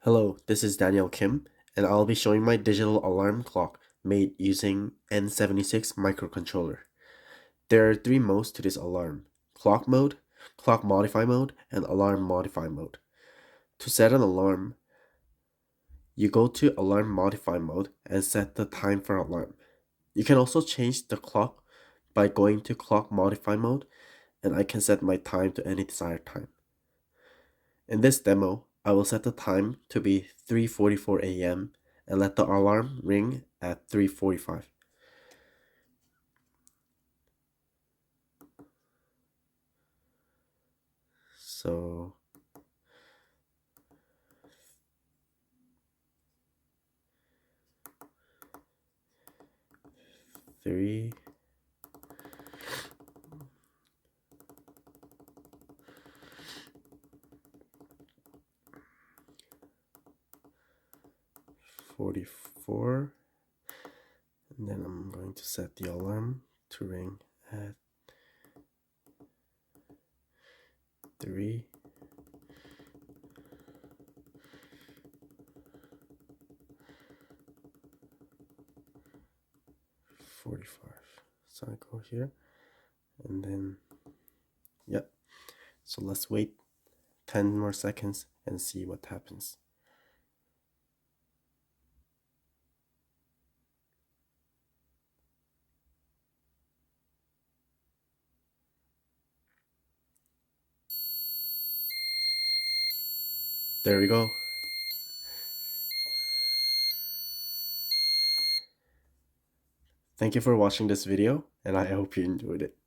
Hello, this is Daniel Kim, and I'll be showing my digital alarm clock made using N76 microcontroller. There are three modes to this alarm: clock mode, clock modify mode, and alarm modify mode. To set an alarm, you go to alarm modify mode and set the time for alarm. You can also change the clock by going to clock modify mode, and I can set my time to any desired time. In this demo, I will set the time to be 3:44 a.m. and let the alarm ring at 3:45. So 3 44, and then I'm going to set the alarm to ring at 3 45. So I go here, and then yep. So let's wait 10 more seconds and see what happens. There we go. Thank you for watching this video, and I hope you enjoyed it.